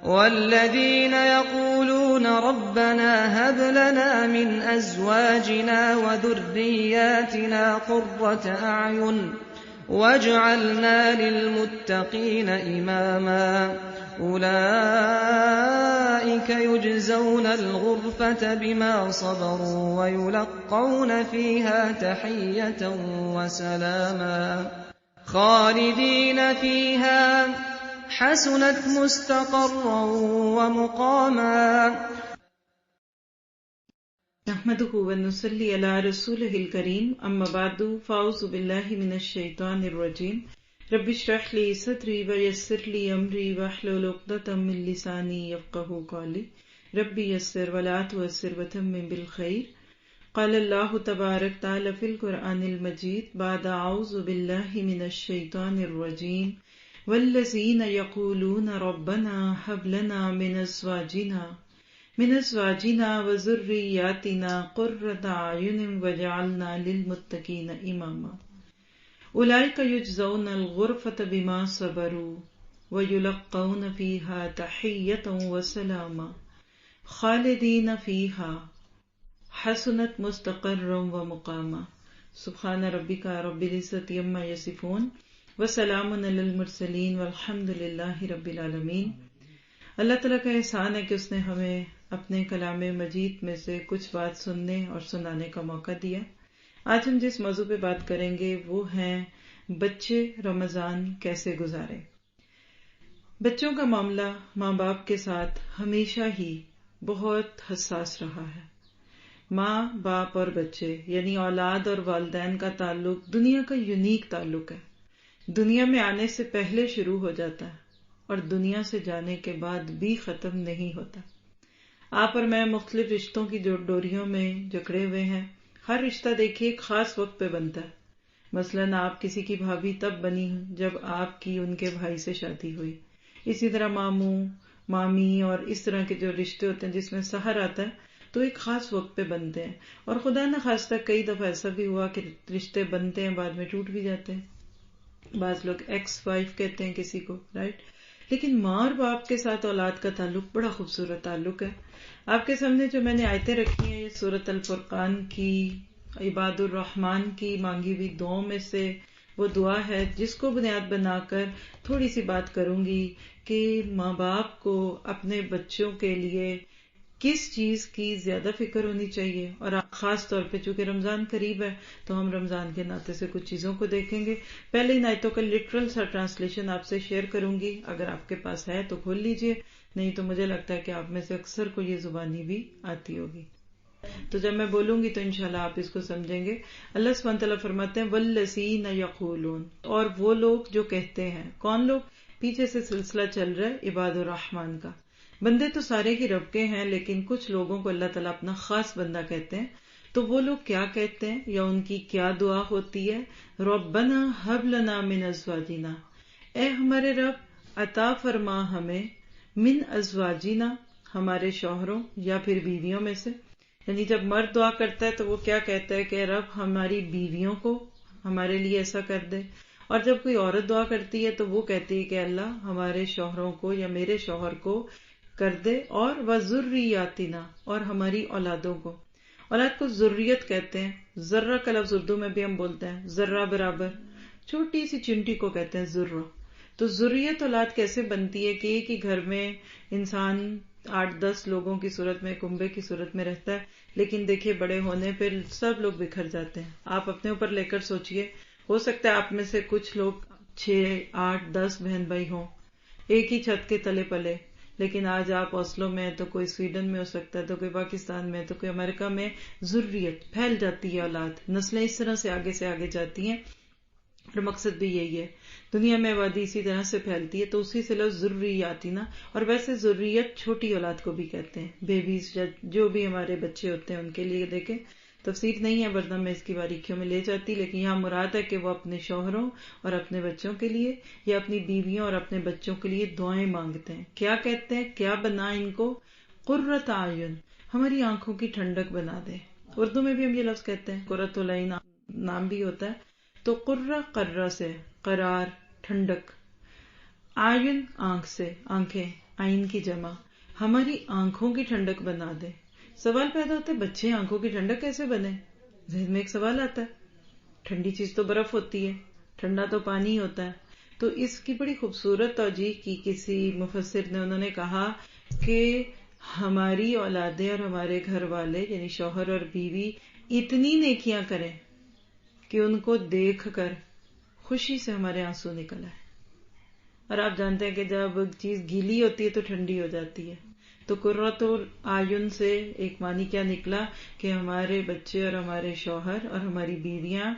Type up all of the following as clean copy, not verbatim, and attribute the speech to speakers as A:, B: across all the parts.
A: والذين يقولون ربنا هب لنا من أزواجنا وذرياتنا قرة أعين واجعلنا للمتقين إماما أولئك يجزون الغرفة بما صبروا ويلقون فيها تحية وسلاما خالدين فيها حسنت مستقرا ومقاما
B: نحمده ونصلي على رسوله الكريم اما بعد فاعوذ بالله من الشيطان الرجيم رب اشرح لي صدري ويسر لي امري واحلل عقدة من لساني يفقهوا قولي رب يسر ولا تعسر وتمم بالخير قال الله تبارك تعالى في القرآن المجيد بعد اعوذ بالله من الشيطان الرجيم والذين يقولون ربنا هب لنا من ازواجنا وذرياتنا قرة اعين واجعلنا للمتقين اماما اولئك يجزون الغرفة بما صبروا ويلقون فيها تحية وسلاما خالدين فيها حسنت مستقرا ومقاما سبحان ربك رب العزة عما يصفون وسلام علی المرسلین والحمد للہ رب العالمین۔ اللہ تعالیٰ کا احسان ہے کہ اس نے ہمیں اپنے کلام مجید میں سے کچھ بات سننے اور سنانے کا موقع دیا۔ آج ہم جس موضوع پہ بات کریں گے وہ ہیں بچے رمضان کیسے گزارے۔ بچوں کا معاملہ ماں باپ کے ساتھ ہمیشہ ہی بہت حساس رہا ہے۔ ماں باپ اور بچے یعنی اولاد اور والدین کا تعلق دنیا کا یونیک تعلق ہے، دنیا میں آنے سے پہلے شروع ہو جاتا ہے اور دنیا سے جانے کے بعد بھی ختم نہیں ہوتا۔ آپ اور میں مختلف رشتوں کی ڈوریوں میں جکڑے ہوئے ہیں۔ ہر رشتہ دیکھیے ایک خاص وقت پہ بنتا ہے۔ مثلاً آپ کسی کی بھابھی تب بنی جب آپ کی ان کے بھائی سے شادی ہوئی، اسی طرح ماموں مامی اور اس طرح کے جو رشتے ہوتے ہیں جس میں سحر آتا ہے تو ایک خاص وقت پہ بنتے ہیں، اور خدا نہ خواستہ کئی دفعہ ایسا بھی ہوا کہ رشتے بنتے ہیں بعد میں ٹوٹ بھی جاتے ہیں۔ بعض لوگ ایکس وائف کہتے ہیں کسی کو، رائٹ۔ لیکن ماں اور باپ کے ساتھ اولاد کا تعلق بڑا خوبصورت تعلق ہے۔ آپ کے سامنے جو میں نے آیتیں رکھی ہیں یہ سورۃ الفرقان کی عباد الرحمن کی مانگی ہوئی دعاؤں میں سے وہ دعا ہے جس کو بنیاد بنا کر تھوڑی سی بات کروں گی کہ ماں باپ کو اپنے بچوں کے لیے کس چیز کی زیادہ فکر ہونی چاہیے، اور خاص طور پہ چونکہ رمضان قریب ہے تو ہم رمضان کے ناطے سے کچھ چیزوں کو دیکھیں گے۔ پہلے ان آیتوں کا لٹرل سا ٹرانسلیشن آپ سے شیئر کروں گی، اگر آپ کے پاس ہے تو کھول لیجئے، نہیں تو مجھے لگتا ہے کہ آپ میں سے اکثر کو یہ زبانی بھی آتی ہوگی، تو جب میں بولوں گی تو انشاءاللہ آپ اس کو سمجھیں گے۔ اللہ سبحانہ تعالیٰ فرماتے ہیں والذین یقولون، اور وہ لوگ جو کہتے ہیں۔ کون لوگ؟ پیچھے سے سلسلہ چل رہا ہے عباد الرحمن کا۔ بندے تو سارے ہی رب کے ہیں لیکن کچھ لوگوں کو اللہ تعالیٰ اپنا خاص بندہ کہتے ہیں، تو وہ لوگ کیا کہتے ہیں یا ان کی کیا دعا ہوتی ہے؟ ربنا ہب لنا من ازواجنا، اے ہمارے رب عطا فرما ہمیں من ازواجنا، ہمارے شوہروں یا پھر بیویوں میں سے۔ یعنی جب مرد دعا کرتا ہے تو وہ کیا کہتا ہے کہ رب ہماری بیویوں کو ہمارے لیے ایسا کر دے، اور جب کوئی عورت دعا کرتی ہے تو وہ کہتی ہے کہ اللہ ہمارے شوہروں کو یا میرے شوہر کو کر دے، اور وذریاتنا، اور ہماری اولادوں کو۔ اولاد کو ذریت کہتے ہیں۔ ذرہ کا لفظ اردو میں بھی ہم بولتے ہیں، ذرہ برابر، چھوٹی سی چنٹی کو کہتے ہیں ذرہ۔ تو ذریت اولاد کیسے بنتی ہے کہ ایک ہی گھر میں انسان 8-10 لوگوں کی صورت میں، کنبے کی صورت میں رہتا ہے، لیکن دیکھیے بڑے ہونے پہ سب لوگ بکھر جاتے ہیں۔ آپ اپنے اوپر لے کر سوچئے، ہو سکتا ہے آپ میں سے کچھ لوگ 6-8-10 بہن بھائی ہوں، ایک ہی چھت کے تلے پلے، لیکن آج آپ اوسلو میں تو کوئی سویڈن میں ہو سکتا ہے، تو کوئی پاکستان میں، تو کوئی امریکہ میں۔ ذریت پھیل جاتی ہے، اولاد نسلیں اس طرح سے آگے جاتی ہیں، اور مقصد بھی یہی ہے۔ دنیا میں آبادی اسی طرح سے پھیلتی ہے، تو اسی سے لفظ ذریاتنا۔ اور ویسے ذریت چھوٹی اولاد کو بھی کہتے ہیں، بیبیز جو بھی ہمارے بچے ہوتے ہیں ان کے لیے۔ دیکھیں تفسیر نہیں ہے ورنہ میں اس کی باریکیوں میں لے جاتی، لیکن یہاں مراد ہے کہ وہ اپنے شوہروں اور اپنے بچوں کے لیے یا اپنی بیویوں اور اپنے بچوں کے لیے دعائیں مانگتے ہیں۔ کیا کہتے ہیں؟ کیا بنا ان کو؟ قرۃ اعین، ہماری آنکھوں کی ٹھنڈک بنا دے۔ اردو میں بھی ہم یہ لفظ کہتے ہیں، قرۃ العین نام بھی ہوتا ہے۔ تو قرہ سے قرار، ٹھنڈک، اعین آنکھ سے، آنکھیں، عین کی جمع ہماری آنکھوں کی ٹھنڈک بنا دے. سوال پیدا ہوتا ہے بچے آنکھوں کی ٹھنڈک کیسے بنے؟ ذہن میں ایک سوال آتا ہے. ٹھنڈی چیز تو برف ہوتی ہے، ٹھنڈا تو پانی ہوتا ہے. تو اس کی بڑی خوبصورت توجیہ کی کسی مفسر نے. انہوں نے کہا کہ ہماری اولادیں اور ہمارے گھر والے یعنی شوہر اور بیوی اتنی نیکیاں کریں کہ ان کو دیکھ کر خوشی سے ہمارے آنسو نکل آئے. اور آپ جانتے ہیں کہ جب چیز گیلی ہوتی ہے تو ٹھنڈی ہو جاتی ہے. تو قرۃ العیون سے ایک معنی کیا نکلا کہ ہمارے بچے اور ہمارے شوہر اور ہماری بیویاں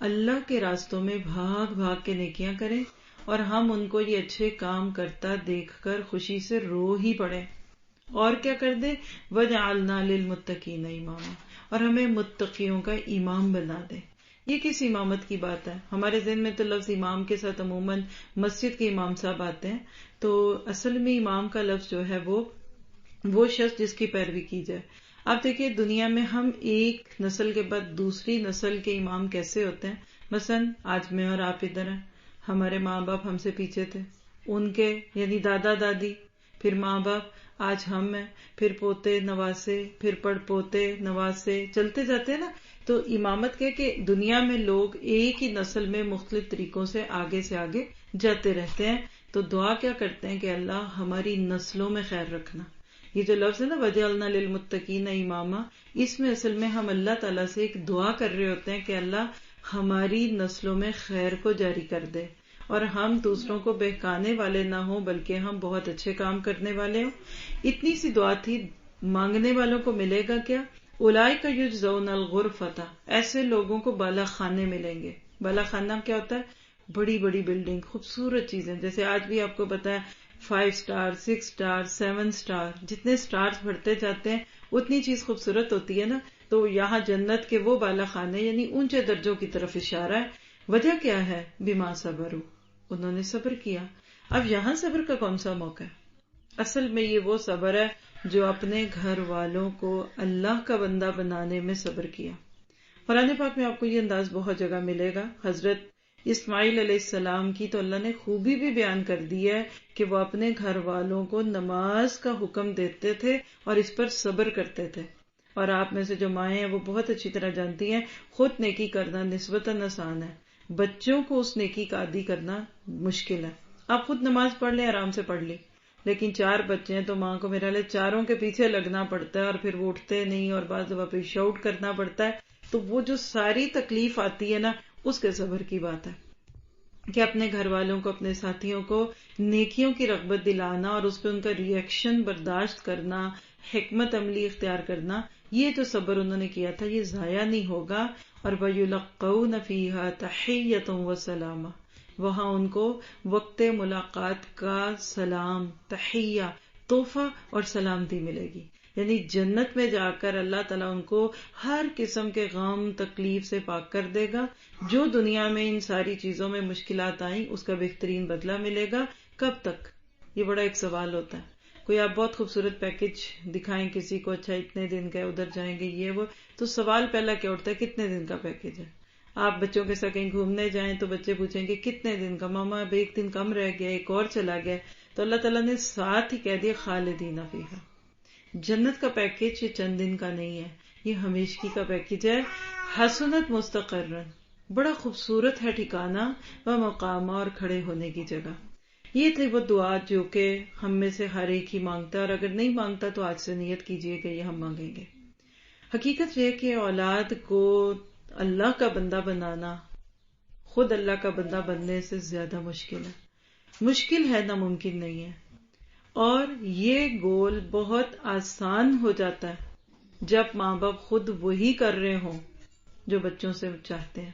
B: اللہ کے راستوں میں بھاگ بھاگ کے نیکیاں کریں اور ہم ان کو یہ اچھے کام کرتا دیکھ کر خوشی سے رو ہی پڑیں. اور کیا کر دے؟ وَجَعَلْنَا لِلْمُتَّقِينَ إِمَامًا، اور ہمیں متقیوں کا امام بنا دے. یہ کس امامت کی بات ہے؟ ہمارے ذہن میں تو لفظ امام کے ساتھ عموماً مسجد کے امام صاحب آتے ہیں. تو اصل میں امام کا لفظ جو ہے وہ شخص جس کی پیروی کی جائے. آپ دیکھیے دنیا میں ہم ایک نسل کے بعد دوسری نسل کے امام کیسے ہوتے ہیں. مثلا آج میں اور آپ ادھر ہیں، ہمارے ماں باپ ہم سے پیچھے تھے، ان کے یعنی دادا دادی، پھر ماں باپ، آج ہم ہیں، پھر پوتے نواسے، پھر پڑ پوتے نواسے، چلتے جاتے ہیں نا. تو امامت کہ دنیا میں لوگ ایک ہی نسل میں مختلف طریقوں سے آگے جاتے رہتے ہیں. تو دعا کیا کرتے ہیں کہ اللہ ہماری نسلوں میں خیر رکھنا. یہ جو لفظ ہے نا وَجَعَلْنَا لِلْمُتَّقِينَ إِمَامًا، اس میں اصل میں ہم اللہ تعالیٰ سے ایک دعا کر رہے ہوتے ہیں کہ اللہ ہماری نسلوں میں خیر کو جاری کر دے اور ہم دوسروں کو بہکانے والے نہ ہوں بلکہ ہم بہت اچھے کام کرنے والے ہوں. اتنی سی دعا تھی. مانگنے والوں کو ملے گا کیا؟ اولئک یجزون الغرفۃ، ایسے لوگوں کو بالا خانے ملیں گے. بالا خانہ کیا ہوتا ہے؟ بڑی بڑی بلڈنگ، خوبصورت چیزیں. جیسے آج بھی آپ کو پتا ہے 5 اسٹار، 6 اسٹار، 7 اسٹار، جتنے اسٹارز بڑھتے جاتے ہیں اتنی چیز خوبصورت ہوتی ہے نا. تو یہاں جنت کے وہ بالا خانے یعنی اونچے درجوں کی طرف اشارہ ہے. وجہ کیا ہے؟ بما صبروا، انہوں نے صبر کیا. اب یہاں صبر کا کون سا موقع ہے؟ اصل میں یہ وہ صبر ہے جو اپنے گھر والوں کو اللہ کا بندہ بنانے میں صبر کیا. قرآن پاک میں آپ کو یہ انداز بہت جگہ ملے گا. حضرت اسماعیل علیہ السلام کی تو اللہ نے خوبی بھی بیان کر دی ہے کہ وہ اپنے گھر والوں کو نماز کا حکم دیتے تھے اور اس پر صبر کرتے تھے. اور آپ میں سے جو مائیں ہیں وہ بہت اچھی طرح جانتی ہیں خود نیکی کرنا نسبتاً آسان ہے، بچوں کو اس نیکی کا عادی کرنا مشکل ہے. آپ خود نماز پڑھ لیں، آرام سے پڑھ لی، لیکن 4 بچے ہیں تو ماں کو میرا لے چاروں کے پیچھے لگنا پڑتا ہے اور پھر وہ اٹھتے نہیں اور بعض دفعہ پھر شاؤٹ کرنا پڑتا ہے. تو وہ جو ساری تکلیف آتی ہے نا اس کے صبر کی بات ہے کہ اپنے گھر والوں کو اپنے ساتھیوں کو نیکیوں کی رغبت دلانا اور اس پہ ان کا ریئیکشن برداشت کرنا، حکمت عملی اختیار کرنا. یہ جو صبر انہوں نے کیا تھا یہ ضائع نہیں ہوگا. اور وَيُلَقَّوْنَ فِيهَا تَحِيَّةً وَسَلَامًا، وہاں ان کو وقت ملاقات کا سلام، تحیہ، تحفہ اور سلامتی ملے گی. یعنی جنت میں جا کر اللہ تعالیٰ ان کو ہر قسم کے غم تکلیف سے پاک کر دے گا. جو دنیا میں ان ساری چیزوں میں مشکلات آئیں اس کا بہترین بدلہ ملے گا. کب تک؟ یہ بڑا ایک سوال ہوتا ہے. کوئی آپ بہت خوبصورت پیکج دکھائیں کسی کو، اچھا اتنے دن کا ادھر جائیں گے یہ وہ، تو سوال پہلا کیا اٹھتا ہے کتنے دن کا پیکج ہے. آپ بچوں کے ساتھ کہیں گھومنے جائیں تو بچے پوچھیں گے کتنے دن کا؟ ماما اب 1 دن کم رہ گیا، ایک اور چلا گیا. تو اللہ تعالیٰ نے ساتھ ہی کہہ دیا خالدین فیہا. جنت کا پیکج یہ چند دن کا نہیں ہے، یہ ہمیشگی کا پیکج ہے. حسنت مستقرن، بڑا خوبصورت ہے ٹھکانہ، و مقامہ، اور کھڑے ہونے کی جگہ. یہ تھی وہ دعا جو کہ ہم میں سے ہر ایک ہی مانگتا ہے، اور اگر نہیں مانگتا تو آج سے نیت کیجئے کہ یہ ہم مانگیں گے. حقیقت یہ کہ اولاد کو اللہ کا بندہ بنانا خود اللہ کا بندہ بننے سے زیادہ مشکل ہے، ناممکن نہیں ہے. اور یہ گول بہت آسان ہو جاتا ہے جب ماں باپ خود وہی کر رہے ہوں جو بچوں سے چاہتے ہیں.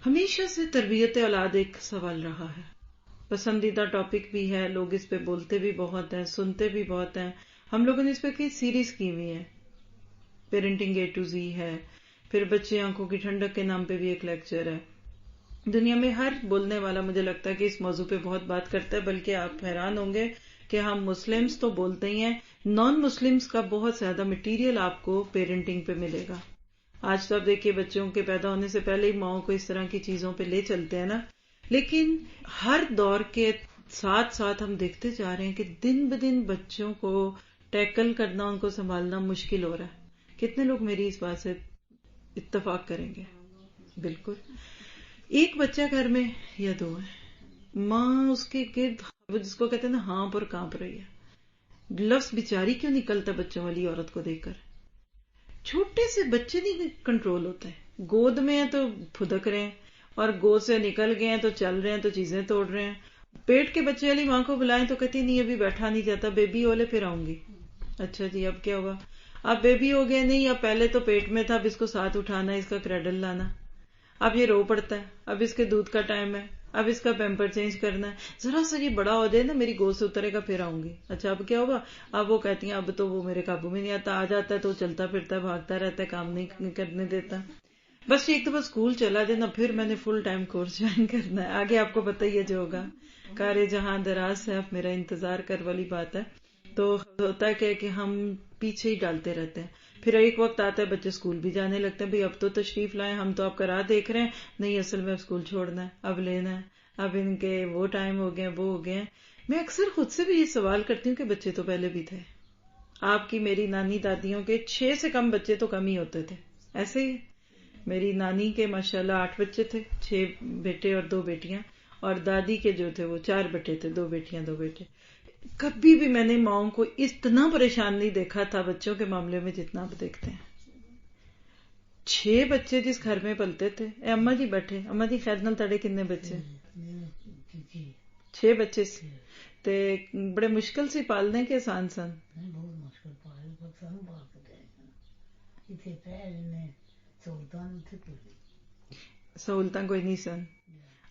B: ہمیشہ سے تربیت اولاد ایک سوال رہا ہے، پسندیدہ ٹاپک بھی ہے، لوگ اس پہ بولتے بھی بہت ہیں، سنتے بھی بہت ہیں. ہم لوگوں نے اس پہ کئی سیریز کی ہوئی ہیں. پیرنٹنگ A to Z ہے، پھر بچے آنکھوں کی ٹھنڈک کے نام پہ بھی ایک لیکچر ہے. دنیا میں ہر بولنے والا مجھے لگتا ہے کہ اس موضوع پہ بہت بات کرتا ہے، بلکہ آپ حیران ہوں گے کہ ہم مسلمز تو بولتے ہی ہیں، نان مسلمز کا بہت زیادہ مٹیریل آپ کو پیرنٹنگ پہ ملے گا. آج تو آپ دیکھیے بچوں کے پیدا ہونے سے پہلے ہی ماؤں کو اس طرح کی چیزوں پہ لے چلتے ہیں نا. لیکن ہر دور کے ساتھ ساتھ ہم دیکھتے جا رہے ہیں کہ دن بدن بچوں کو ٹیکل کرنا، ان کو سنبھالنا مشکل ہو رہا ہے. کتنے لوگ میری اس بات سے اتفاق کریں گے؟ بالکل. ایک بچہ گھر میں یا دو ہے، ماں اس کے گرد جس کو کہتے ہیں نا ہانپ اور کانپ رہی ہے. لفظ بیچاری کیوں نکلتا بچوں والی عورت کو دیکھ کر؟ چھوٹے سے بچے نہیں کنٹرول ہوتے ہیں. گود میں ہیں تو پھدک رہے ہیں، اور گود سے نکل گئے ہیں تو چل رہے ہیں تو چیزیں توڑ رہے ہیں. پیٹ کے بچے والی ماں کو بلائیں تو کہتی نہیں ابھی بیٹھا نہیں جاتا، بیبی ہولے پھر آؤں گی. اچھا جی اب کیا ہوا؟ اب بیبی ہو گیا نہیں، اب پہلے تو پیٹ میں تھا، اب اس کو ساتھ اٹھانا ہے، اس کا کریڈل لانا، اب یہ رو پڑتا ہے، اب اس کے دودھ کا ٹائم ہے، اب اس کا پیمپر چینج کرنا ہے. ذرا سا یہ بڑا ہو جائے نا میری گود سے اترے گا پھر آؤں گی. اچھا اب کیا ہوگا؟ اب وہ کہتی ہیں اب تو وہ میرے قابو میں نہیں آتا، آ جاتا ہے تو چلتا پھرتا ہے، بھاگتا رہتا ہے، کام نہیں کرنے دیتا. بس ایک دفعہ اسکول چلا جائے نا پھر میں نے فل ٹائم کورس جوائن کرنا ہے. آگے آپ کو بتائیے جو ہوگا. کار جہاں دراز ہے، اب میرا انتظار کر والی بات ہے. تو ہوتا ہے کہ ہم پیچھے ہی ڈالتے رہتے ہیں. پھر ایک وقت آتا ہے بچے اسکول بھی جانے لگتے ہیں، بھئی اب تو تشریف لائیں، ہم تو آپ کا راہ دیکھ رہے ہیں. نہیں اصل میں اب اسکول چھوڑنا ہے، اب لینا ہے، اب ان کے وہ ٹائم ہو گئے وہ ہو گئے. میں اکثر خود سے بھی یہ سوال کرتی ہوں کہ بچے تو پہلے بھی تھے. آپ کی میری نانی دادیوں کے 6 سے کم بچے تو کم ہی ہوتے تھے. ایسے ہی میری نانی کے ماشاءاللہ 8 بچے تھے، 6 بیٹے اور 2 بیٹیاں، اور دادی کے جو تھے وہ 4 بیٹے تھے، 2 بیٹیاں 2 بیٹے. کبھی بھی میں نے ماؤں کو اتنا پریشان نہیں دیکھا تھا بچوں کے معاملے میں جتنا آپ دیکھتے ہیں. 6 بچے جس گھر میں پلتے تھے. اما جی بیٹھے، اما جی خیر نال تڑے کتنے بچے؟ 6 بچے تے بڑے مشکل سے پالنے کے آسان سن؟ سہولتاں کوئی نہیں سن.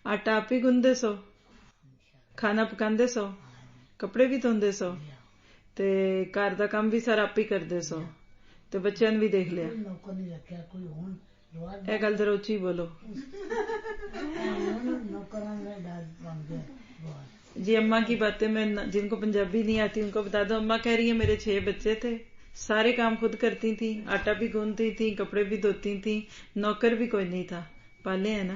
B: آٹا آپ ہی گندے سو، کھانا پکاندے سو، کپڑے بھی دھوندے سو، تے گھر دا کام بھی سارا آپ ہی کردے سو، تے بچیاں نے بھی دیکھ لیا. اے گل ذرا اچھی بولو. جی اماں کی باتیں میں جن کو پنجابی نہیں آتی ان کو بتا دو. اماں کہہ رہی ہیں میرے 6 بچے تھے، سارے کام خود کرتی تھیں، آٹا بھی گوندتی تھیں، کپڑے بھی دھوتی تھیں، نوکر بھی کوئی نہیں تھا. پالے ہیں نا.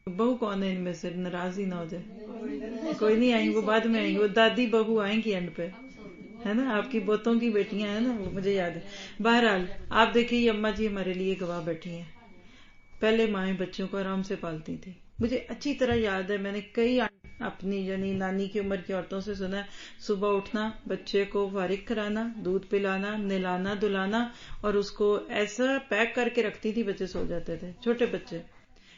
B: بہو کون ہے ان میں سے؟ ناراض ہی نہ ہو جائے. کوئی نہیں آئیں، وہ بعد میں آئیں گی، وہ دادی بہو آئیں گی اینڈ پہ، ہے نا. آپ کی بوتوں کی بیٹیاں ہیں نا، وہ مجھے یاد ہے. بہرحال آپ دیکھیے یہ اماں جی ہمارے لیے گواہ بیٹھی ہیں. پہلے مائیں بچوں کو آرام سے پالتی تھی. مجھے اچھی طرح یاد ہے، میں نے کئی اپنی یعنی نانی کی عمر کی عورتوں سے سنا ہے، صبح اٹھنا، بچے کو فارغ کرانا، دودھ پلانا، نہلانا دھلانا، اور اس کو ایسا پیک کر کے رکھتی تھی بچے سو جاتے تھے. چھوٹے بچے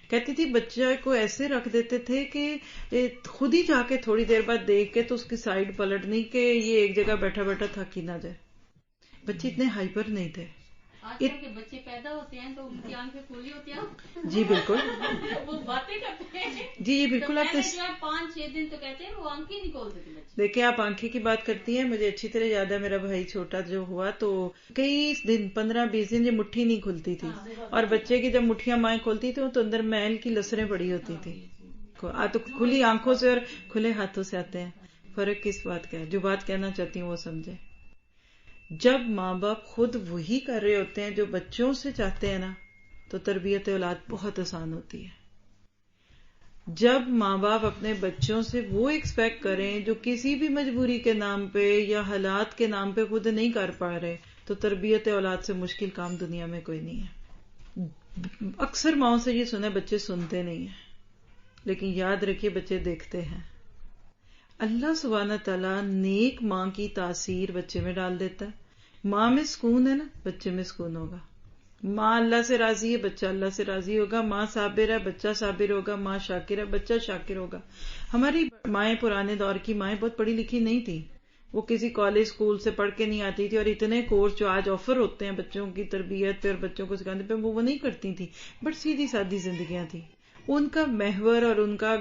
B: کہتی تھی بچہ کو ایسے رکھ دیتے تھے کہ خود ہی جا کے تھوڑی دیر بعد دیکھ کے تو اس کی سائڈ پلٹنی کہ یہ ایک جگہ بیٹھا بیٹھا تھک ہی نہ جائے. بچے اتنے ہائپر نہیں تھے.
C: آج کل کے بچے پیدا ہوتے ہیں تو ان کی آنکھیں کھلی ہوتی ہیں.
B: جی بالکل.
C: وہ باتیں کرتے ہیں.
B: جی یہ بالکل. آپ
C: جو ہے 5-6 دن تو کہتے ہیں وہ آنکھیں نہیں کھولتے تھے بچے.
B: دیکھیں آپ آنکھیں کی بات کرتی ہیں، مجھے اچھی طرح یاد ہے میرا بھائی چھوٹا جو ہوا تو کئی دن 15-20 دن یہ مٹھی نہیں کھلتی تھی، اور بچے کی جب مٹھیاں مائیں کھولتی تھی تو اندر میل کی لسریں پڑی ہوتی تھی. تو کھلی آنکھوں سے اور کھلے ہاتھوں سے آتے ہیں. فرق کس بات کا ہے؟ جو بات کہنا چاہتی ہوں وہ سمجھے. جب ماں باپ خود وہی کر رہے ہوتے ہیں جو بچوں سے چاہتے ہیں نا، تو تربیت اولاد بہت آسان ہوتی ہے. جب ماں باپ اپنے بچوں سے وہ ایکسپیکٹ کریں جو کسی بھی مجبوری کے نام پہ یا حالات کے نام پہ خود نہیں کر پا رہے، تو تربیت اولاد سے مشکل کام دنیا میں کوئی نہیں ہے. اکثر ماؤں سے یہ سنا بچے سنتے نہیں ہیں، لیکن یاد رکھیے بچے دیکھتے ہیں. اللہ سبحانہ تعالیٰ نیک ماں کی تاثیر بچے میں ڈال دیتا ہے. ماں میں سکون ہے نا، بچے میں سکون ہوگا. ماں اللہ سے راضی ہے، بچہ اللہ سے راضی ہوگا. ماں صابر ہے، بچہ صابر ہوگا. ماں شاکر ہے، بچہ شاکر ہوگا. ہماری مائیں پرانے دور کی مائیں بہت پڑھی لکھی نہیں تھی، وہ کسی کالج اسکول سے پڑھ کے نہیں آتی تھی، اور اتنے کورس جو آج آفر ہوتے ہیں بچوں کی تربیت پہ اور بچوں کو سکھانے پہ وہ نہیں کرتی تھی. بٹ سیدھی سادی زندگیاں تھیں. ان کا محور اور ان کا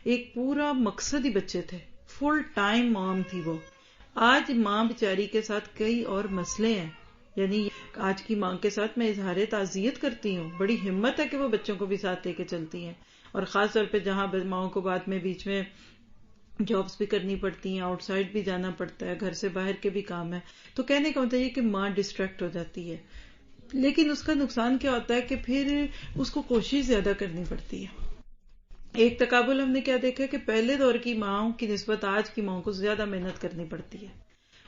B: ایک پورا مقصد ہی بچے تھے. فل ٹائم مام تھی وہ. آج ماں بیچاری کے ساتھ کئی اور مسئلے ہیں، یعنی آج کی ماں کے ساتھ میں اظہار تعزیت کرتی ہوں. بڑی ہمت ہے کہ وہ بچوں کو بھی ساتھ لے کے چلتی ہیں، اور خاص طور پہ جہاں ماؤں کو بعد میں بیچ میں جابز بھی کرنی پڑتی ہیں، آؤٹ سائڈ بھی جانا پڑتا ہے، گھر سے باہر کے بھی کام ہے. تو کہنے کا مطلب یہ کہ ماں ڈسٹریکٹ ہو جاتی ہے. لیکن اس کا نقصان کیا ہوتا ہے کہ پھر اس کو کوشش زیادہ کرنی پڑتی ہے. ایک تقابل ہم نے کیا دیکھا کہ پہلے دور کی ماؤں کی نسبت آج کی ماؤں کو زیادہ محنت کرنی پڑتی ہے.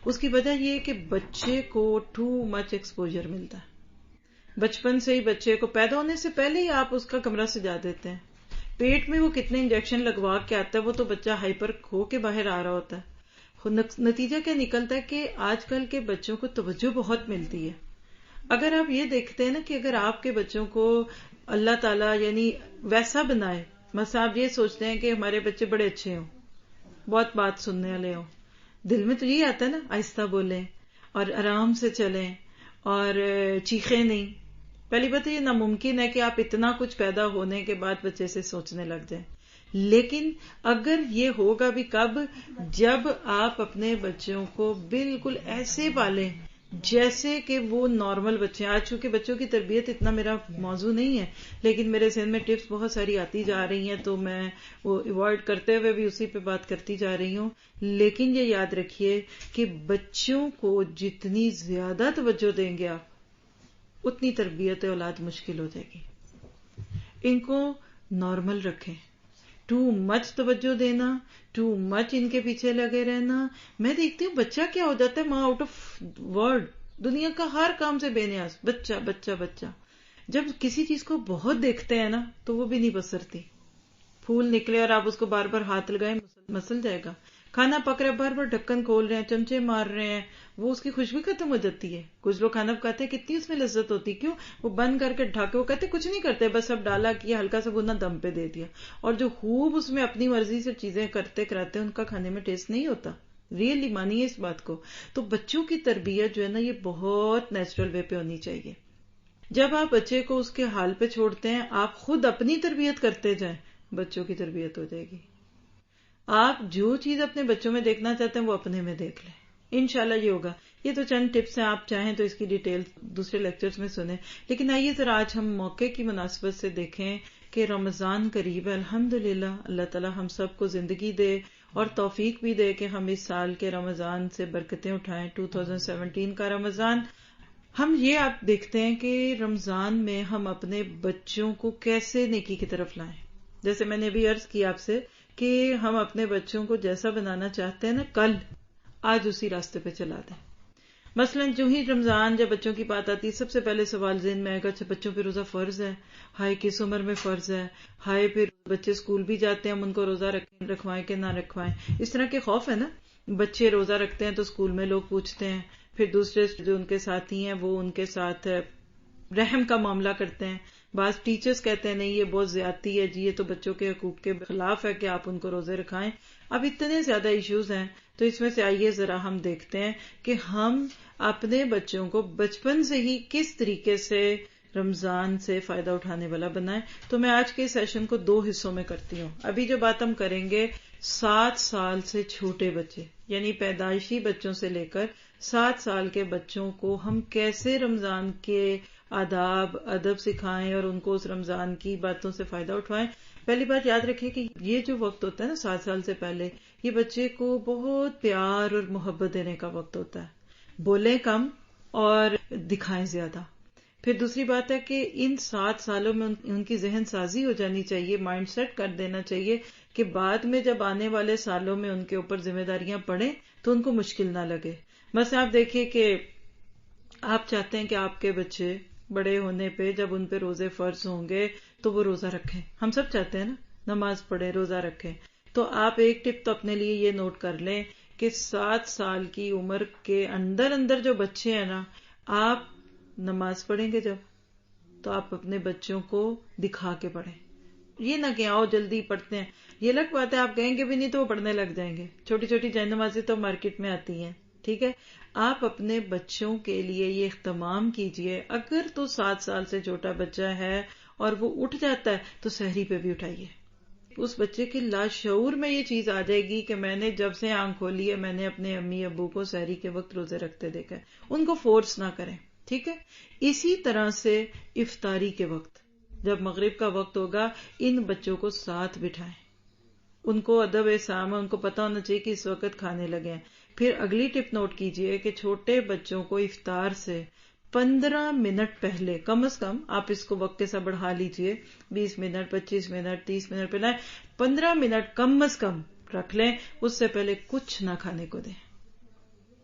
B: اس کی وجہ یہ کہ بچے کو ٹو مچ ایکسپوجر ملتا ہے. بچپن سے ہی بچے کو پیدا ہونے سے پہلے ہی آپ اس کا کمرہ سجا دیتے ہیں. پیٹ میں وہ کتنے انجیکشن لگوا کے آتا ہے، وہ تو بچہ ہائپر ہو کے باہر آ رہا ہوتا ہے. نتیجہ کیا نکلتا ہے کہ آج کل کے بچوں کو توجہ بہت ملتی ہے. اگر آپ یہ دیکھتے ہیں نا کہ اگر آپ کے بچوں کو اللہ تعالیٰ یعنی ویسا بنائے، مثلا آپ یہ سوچتے ہیں کہ ہمارے بچے بڑے اچھے ہوں، بہت بات سننے والے ہوں، دل میں تو یہی آتا ہے نا آہستہ بولیں اور آرام سے چلیں اور چیخیں نہیں. پہلی بات یہ ناممکن ہے کہ آپ اتنا کچھ پیدا ہونے کے بعد بچے سے سوچنے لگ جائیں. لیکن اگر یہ ہوگا بھی کب، جب آپ اپنے بچوں کو بالکل ایسے پالیں جیسے کہ وہ نارمل بچے ہیں. آج چونکہ بچوں کی تربیت اتنا میرا موضوع نہیں ہے، لیکن میرے ذہن میں ٹپس بہت ساری آتی جا رہی ہیں تو میں وہ ایوائڈ کرتے ہوئے بھی اسی پہ بات کرتی جا رہی ہوں. لیکن یہ یاد رکھیے کہ بچوں کو جتنی زیادہ توجہ دیں گے آپ، اتنی تربیت اولاد مشکل ہو جائے گی. ان کو نارمل رکھیں. ٹو مچ توجہ دینا، ٹو مچ ان کے پیچھے لگے رہنا. میں دیکھتی ہوں بچہ کیا ہو جاتا ہے، ماں آؤٹ آف ورڈ، دنیا کا ہر کام سے بے نیاز، بچہ بچہ بچہ. جب کسی چیز کو بہت دیکھتے ہیں نا تو وہ بھی نہیں بسرتی. پھول نکلے اور آپ اس کو بار بار ہاتھ لگائیں مسل جائے گا. کھانا پک رہا ہے، بار بار ڈھکن کھول رہے ہیں، چمچے مار رہے ہیں، وہ اس کی خوشبو ختم ہو جاتی ہے. کچھ لوگ کھانا پکاتے ہیں کتنی اس میں لذت ہوتی، کیوں؟ وہ بند کر کے ڈھاکے، وہ کہتے کچھ نہیں کرتے، بس اب ڈالا کیا، ہلکا سا بھونا دم پہ دے دیا. اور جو خوب اس میں اپنی مرضی سے چیزیں کرتے کراتے ہیں، ان کا کھانے میں ٹیسٹ نہیں ہوتا. ریئلی مانیے اس بات کو. تو بچوں کی تربیت جو ہے نا، یہ بہت نیچرل وے پہ ہونی چاہیے. جب آپ بچے کو اس کے حال پہ چھوڑتے ہیں، آپ خود اپنی تربیت کرتے جائیں، بچوں کی تربیت ہو جائے گی. آپ جو چیز اپنے بچوں میں دیکھنا چاہتے ہیں وہ اپنے میں دیکھ لیں، انشاءاللہ یہ ہوگا. یہ تو چند ٹپس ہیں، آپ چاہیں تو اس کی ڈیٹیل دوسرے لیکچرز میں سنیں. لیکن آئیے ذرا آج ہم موقع کی مناسبت سے دیکھیں کہ رمضان قریب ہے. الحمدللہ اللہ تعالی ہم سب کو زندگی دے اور توفیق بھی دے کہ ہم اس سال کے رمضان سے برکتیں اٹھائیں. 2017 کا رمضان ہم یہ آپ دیکھتے ہیں کہ رمضان میں ہم اپنے بچوں کو کیسے نیکی کی طرف لائیں. جیسے میں نے بھی عرض کیا آپ سے کہ ہم اپنے بچوں کو جیسا بنانا چاہتے ہیں نا، کل آج اسی راستے پہ چلا دیں. مثلا جو ہی رمضان جب بچوں کی بات آتی ہے، سب سے پہلے سوال ذہن میں آئے گا، اچھا بچوں پہ روزہ فرض ہے، ہائے کس عمر میں فرض ہے، ہائے پھر بچے اسکول بھی جاتے ہیں، ہم ان کو روزہ رکھوائیں کہ نہ رکھوائیں. اس طرح کے خوف ہے نا. بچے روزہ رکھتے ہیں تو اسکول میں لوگ پوچھتے ہیں، پھر دوسرے جو ان کے ساتھی ہیں وہ ان کے ساتھ رحم کا معاملہ کرتے ہیں. بعض ٹیچرز کہتے ہیں نہیں یہ بہت زیادتی ہے جی، یہ تو بچوں کے حقوق کے خلاف ہے کہ آپ ان کو روزے رکھائیں. اب اتنے زیادہ ایشوز ہیں، تو اس میں سے آئیے ذرا ہم دیکھتے ہیں کہ ہم اپنے بچوں کو بچپن سے ہی کس طریقے سے رمضان سے فائدہ اٹھانے والا بنائیں. تو میں آج کے سیشن کو 2 حصوں میں کرتی ہوں. ابھی جو بات ہم کریں گے 7 سال سے چھوٹے بچے، یعنی پیدائشی بچوں سے لے کر 7 سال کے بچوں کو ہم کیسے رمضان کے آداب ادب سکھائیں اور ان کو اس رمضان کی باتوں سے فائدہ اٹھوائیں. پہلی بات یاد رکھیں کہ یہ جو وقت ہوتا ہے نا 7 سال سے پہلے، یہ بچے کو بہت پیار اور محبت دینے کا وقت ہوتا ہے. بولیں کم اور دکھائیں زیادہ. پھر دوسری بات ہے کہ ان 7 سالوں میں ان کی ذہن سازی ہو جانی چاہیے، مائنڈ سیٹ کر دینا چاہیے کہ بعد میں جب آنے والے سالوں میں ان کے اوپر ذمہ داریاں پڑیں تو ان کو مشکل نہ لگے. مثلا آپ دیکھیے کہ آپ چاہتے ہیں کہ آپ کے بچے بڑے ہونے پہ جب ان پہ روزے فرض ہوں گے تو وہ روزہ رکھیں. ہم سب چاہتے ہیں نا نماز پڑھیں، روزہ رکھیں. تو آپ ایک ٹپ تو اپنے لیے یہ نوٹ کر لیں کہ 7 سال کی عمر کے اندر جو بچے ہیں نا، آپ نماز پڑھیں گے جب، تو آپ اپنے بچوں کو دکھا کے پڑھیں. یہ نہ کہ آؤ جلدی پڑھتے ہیں. یہ الگ بات ہے آپ کہیں گے بھی نہیں تو وہ پڑھنے لگ جائیں گے. چھوٹی چھوٹی جائے نمازیں تو مارکیٹ میں آتی ہیں، ٹھیک ہے. آپ اپنے بچوں کے لیے یہ اہتمام کیجئے. اگر تو 7 سال سے چھوٹا بچہ ہے اور وہ اٹھ جاتا ہے تو سحری پہ بھی اٹھائیے. اس بچے کے لاشعور میں یہ چیز آ جائے گی کہ میں نے جب سے آنکھ کھولی ہے میں نے اپنے امی ابو کو سحری کے وقت روزے رکھتے دیکھا ہے. ان کو فورس نہ کریں، ٹھیک ہے. اسی طرح سے افطاری کے وقت جب مغرب کا وقت ہوگا ان بچوں کو ساتھ بٹھائیں. ان کو ادب احترام، ان کو پتہ ہونا چاہیے کہ اس وقت کھانے لگے ہیں. پھر اگلی ٹپ نوٹ کیجئے کہ چھوٹے بچوں کو افطار سے 15 منٹ پہلے کم از کم، آپ اس کو وقت کے ساتھ بڑھا لیجئے، 20 منٹ 25 منٹ 30 منٹ پہ لائیں، 15 منٹ کم از کم رکھ لیں، اس سے پہلے کچھ نہ کھانے کو دیں.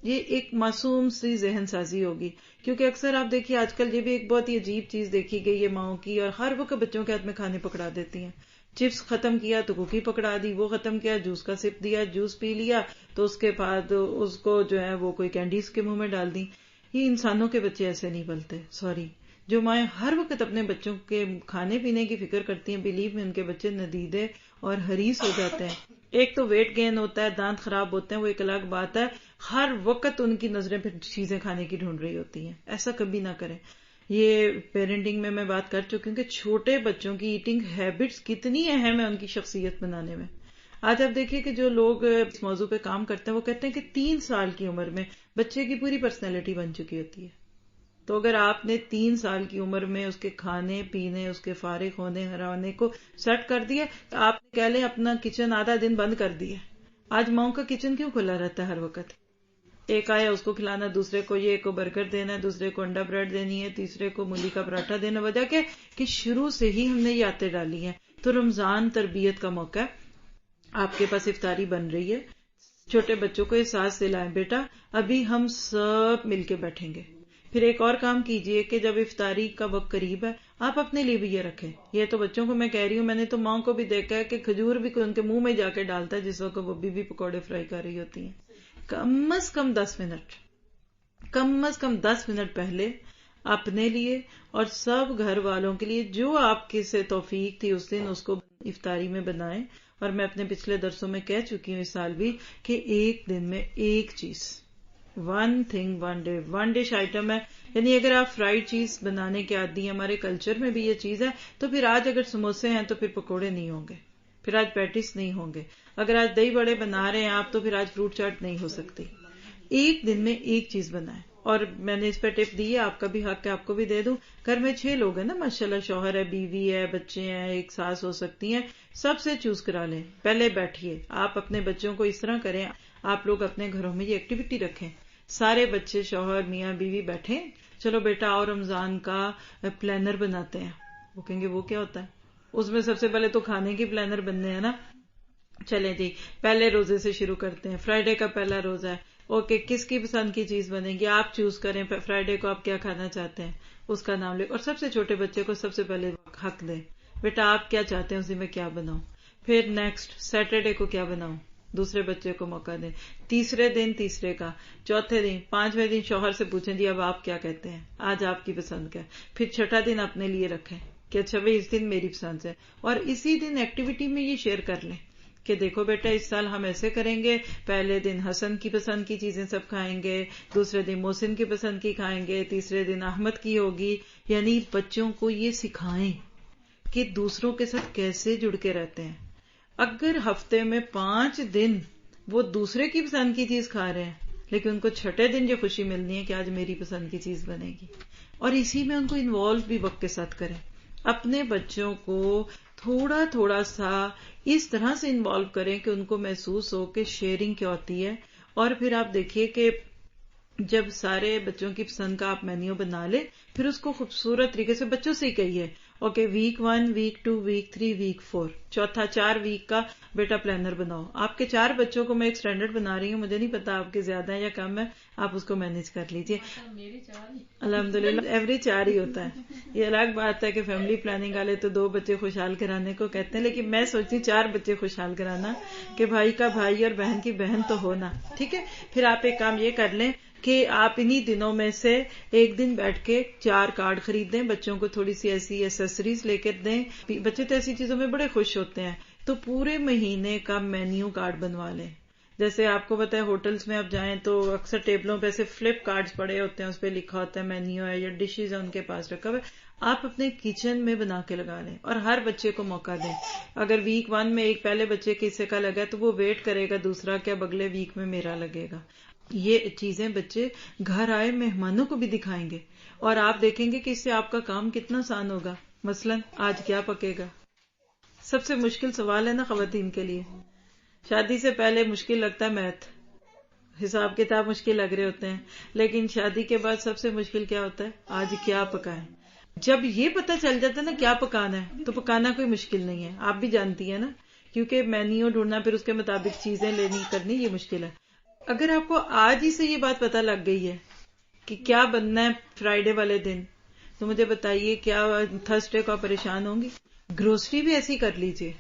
B: یہ ایک معصوم سی ذہن سازی ہوگی، کیونکہ اکثر آپ دیکھیے آج کل یہ بھی ایک بہت ہی عجیب چیز دیکھی گئی ہے ماؤں کی، اور ہر وقت بچوں کے ہاتھ میں کھانے پکڑا دیتی ہیں. چپس ختم کیا تو کوکی پکڑا دی، وہ ختم کیا جوس کا سپ دیا، جوس پی لیا تو اس کے بعد اس کو جو ہے وہ کوئی کینڈیز کے منہ میں ڈال دی. یہ انسانوں کے بچے ایسے نہیں پلتے، سوری. جو مائیں ہر وقت اپنے بچوں کے کھانے پینے کی فکر کرتی ہیں، بلیو میں ان کے بچے ندیدے اور حریص ہو جاتے ہیں. ایک تو ویٹ گین ہوتا ہے، دانت خراب ہوتے ہیں، وہ ایک الگ بات ہے. ہر وقت ان کی نظریں پھر چیزیں کھانے کی ڈھونڈ رہی ہوتی ہیں. ایسا کبھی نہ کریں. یہ پیرنٹنگ میں بات کر چکی ہوں کہ چھوٹے بچوں کی ایٹنگ ہیبٹس کتنی اہم ہے ان کی شخصیت بنانے میں. آج آپ دیکھیے کہ جو لوگ اس موضوع پہ کام کرتے ہیں وہ کہتے ہیں کہ 3 سال کی عمر میں بچے کی پوری پرسنالٹی بن چکی ہوتی ہے. تو اگر آپ نے 3 سال کی عمر میں اس کے کھانے پینے، اس کے فارغ ہونے ہرانے کو سیٹ کر دیا تو آپ کہہ لیں اپنا کچن آدھا دن بند کر دیا. آج ماؤں کا کچن کیوں کھلا رہتا ہے ہر وقت؟ ایک آیا اس کو کھلانا، دوسرے کو یہ کو برگر دینا ہے، دوسرے کو انڈا بریڈ دینی ہے، تیسرے کو مولی کا پراٹھا دینا. وجہ کہ شروع سے ہی ہم نے یہ عادتیں ڈالی ہیں. تو رمضان تربیت کا موقع ہے، آپ کے پاس افطاری بن رہی ہے. چھوٹے بچوں کو احساس دلائیں بیٹا ابھی ہم سب مل کے بیٹھیں گے. پھر ایک اور کام کیجئے کہ جب افطاری کا وقت قریب ہے آپ اپنے لیے بھی یہ رکھیں. یہ تو بچوں کو میں کہہ رہی ہوں، میں نے تو ماں کو بھی دیکھا ہے کہ کھجور بھی ان کے منہ میں جا کے ڈالتا ہے جس وقت وہ بھی پکوڑے فرائی کر رہی ہوتی ہیں. کم از کم 10 منٹ پہلے اپنے لیے اور سب گھر والوں کے لیے جو آپ کی سے توفیق تھی اس دن اس کو افطاری میں بنائیں. اور میں اپنے پچھلے درسوں میں کہہ چکی ہوں اس سال بھی کہ ایک دن میں ایک چیز، ون ڈش آئٹم ہے. یعنی اگر آپ فرائیڈ چیز بنانے کے عادی ہیں، ہمارے کلچر میں بھی یہ چیز ہے، تو پھر آج اگر سموسے ہیں تو پھر پکوڑے نہیں ہوں گے، پھر آج پیٹس نہیں ہوں گے. اگر آج دہی بڑے بنا رہے ہیں آپ تو پھر آج فروٹ چاٹ نہیں ہو سکتی. ایک دن میں ایک چیز بنائیں. اور میں نے اس پہ ٹپ دی ہے، آپ کا بھی حق ہے آپ کو بھی دے دوں. گھر میں 6 لوگ ہیں نا ماشاءاللہ، شوہر ہے، بیوی ہے، بچے ہیں، ایک ساس ہو سکتی ہیں. سب سے چوز کرا لیں. پہلے بیٹھیے آپ اپنے بچوں کو اس طرح کریں، آپ لوگ اپنے گھروں میں یہ ایکٹیویٹی رکھیں. سارے بچے، شوہر، میاں بیوی بیٹھیں، چلو بیٹا اور رمضان کا پلانر بناتے ہیں. وہ کہیں گے وہ کیا ہوتا ہے؟ اس میں سب سے پہلے تو کھانے کی پلانر بننے ہیں نا. چلیں جی پہلے روزے سے شروع کرتے ہیں. فرائیڈے کا پہلا روزہ ہے. اوکے، کس کی پسند کی چیز بنے گی آپ چوز کریں. فرائیڈے کو آپ کیا کھانا چاہتے ہیں اس کا نام لیں. اور سب سے چھوٹے بچے کو سب سے پہلے حق دیں، بیٹا آپ کیا چاہتے ہیں اسی میں کیا بناؤں. پھر نیکسٹ سیٹرڈے کو کیا بناؤں، دوسرے بچے کو موقع دیں. تیسرے دن تیسرے کا، چوتھے دن، 5ویں دن شوہر سے پوچھیں جی اب آپ کیا کہتے ہیں، آج آپ کی پسند کیا. پھر 6واں دن اپنے لیے رکھیں کہ اچھا بھائی اس دن میری پسند ہے. اور اسی دن ایکٹیویٹی میں یہ شیئر کر لیں کہ دیکھو بیٹا اس سال ہم ایسے کریں گے، پہلے دن حسن کی پسند کی چیزیں سب کھائیں گے، دوسرے دن محسن کی پسند کی کھائیں گے، تیسرے دن احمد کی ہوگی. یعنی بچوں کو یہ سکھائیں کہ دوسروں کے ساتھ کیسے جڑ کے رہتے ہیں. اگر ہفتے میں 5 دن وہ دوسرے کی پسند کی چیز کھا رہے ہیں لیکن ان کو 6 دن جو خوشی ملنی ہے کہ آج میری پسند کی چیز بنے گی. اور اسی میں ان کو انوالو بھی وقت کے ساتھ کریں. اپنے بچوں کو تھوڑا تھوڑا سا اس طرح سے انوالو کریں کہ ان کو محسوس ہو کہ شیئرنگ کیا ہوتی ہے. اور پھر آپ دیکھیے کہ جب سارے بچوں کی پسند کا آپ مینیو بنا لیں پھر اس کو خوبصورت طریقے سے بچوں سے ہی کہیے okay week 1 week 2 week 3 week 4 چوتھا 4 ویک کا بیٹا پلانر بناؤ. آپ کے 4 بچوں کو میں ایک سٹینڈرڈ بنا رہی ہوں، مجھے نہیں پتا آپ کے زیادہ ہے یا کم ہے، آپ اس کو مینج کر لیجئے. الحمدللہ ایوریج 4 ہی ہوتا ہے. یہ الگ بات ہے کہ فیملی پلاننگ والے تو 2 بچے خوشحال کرانے کو کہتے ہیں، لیکن میں سوچتی 4 بچے خوشحال کرانا کہ بھائی کا بھائی اور بہن کی بہن تو ہونا. ٹھیک ہے، پھر آپ ایک کام یہ کر لیں کہ آپ انہی دنوں میں سے ایک دن بیٹھ کے 4 کارڈ خرید دیں، بچوں کو تھوڑی سی ایسی ایسیسریز لے کر دیں. بچے تو ایسی چیزوں میں بڑے خوش ہوتے ہیں. تو پورے مہینے کا مینیو کارڈ بنوا لیں. جیسے آپ کو پتا ہے ہوٹلز میں آپ جائیں تو اکثر ٹیبلوں پہ ایسے فلپ کارڈز پڑے ہوتے ہیں، اس پہ لکھا ہوتا ہے مینیو ہے یا ڈشز ہے ان کے پاس رکھا ہوا ہے. آپ اپنے کچن میں بنا کے لگا لیں اور ہر بچے کو موقع دیں. اگر ویک 1 میں ایک پہلے بچے کے حصے کا لگا تو وہ ویٹ کرے گا دوسرا کیا اگلے ویک میں میرا لگے گا. یہ چیزیں بچے گھر آئے مہمانوں کو بھی دکھائیں گے اور آپ دیکھیں گے کہ اس سے آپ کا کام کتنا آسان ہوگا. مثلا آج کیا پکے گا، سب سے مشکل سوال ہے نا خواتین کے لیے. شادی سے پہلے مشکل لگتا ہے میتھ، حساب کتاب مشکل لگ رہے ہوتے ہیں، لیکن شادی کے بعد سب سے مشکل کیا ہوتا ہے، آج کیا پکائیں. جب یہ پتہ چل جاتا ہے نا کیا پکانا ہے تو پکانا کوئی مشکل نہیں ہے. آپ بھی جانتی ہیں نا کیونکہ مینیو ڈھونڈنا پھر اس کے مطابق چیزیں لینی کرنی یہ مشکل ہے. اگر آپ کو آج ہی سے یہ بات پتہ لگ گئی ہے کہ کیا بننا ہے فرائیڈے والے دن، تو مجھے بتائیے کیا تھرسڈے کو آپ پریشان ہوں گی؟ گروسری بھی ایسی کر لیجئے.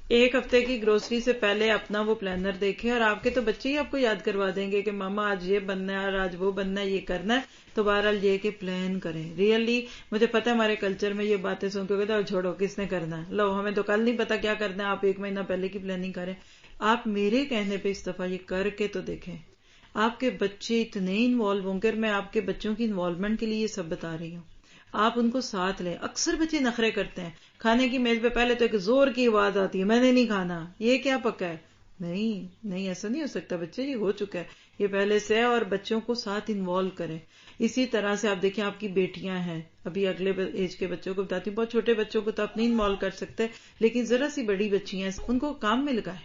B: ایک ہفتے کی گروسری سے پہلے اپنا وہ پلانر دیکھیں، اور آپ کے تو بچے ہی آپ کو یاد کروا دیں گے کہ ماما آج یہ بننا ہے اور آج وہ بننا ہے، یہ کرنا ہے. تو بہرحال یہ کہ پلان کریں. ریئلی مجھے پتا ہے ہمارے کلچر میں یہ باتیں سن کے کہتے ہیں چھوڑو کس نے کرنا ہے، لو ہمیں تو کل نہیں پتا کیا کرنا ہے، آپ 1 مہینہ پہلے کی پلاننگ کریں. آپ میرے کہنے پہ اس دفعہ یہ کر کے تو دیکھیں، آپ کے بچے اتنے انوالو ہوں گے. میں آپ کے بچوں کی انوالومنٹ کے لیے یہ سب بتا رہی ہوں. آپ ان کو ساتھ لیں. اکثر بچے نخرے کرتے ہیں، کھانے کی میز پہ پہلے تو ایک زور کی آواز آتی ہے میں نے نہیں کھانا، یہ کیا پکا ہے. نہیں ایسا نہیں ہو سکتا بچے، یہ ہو چکا ہے، یہ پہلے سے ہے. اور بچوں کو ساتھ انوالو کریں. اسی طرح سے آپ دیکھیں آپ کی بیٹیاں ہیں، ابھی اگلے ایج کے بچوں کو بتاتی ہوں، بہت چھوٹے بچوں کو تو آپ نہیں انوالو کر سکتے، لیکن ذرا سی بڑی بچیاں ہیں ان کو کام میں لگائیں.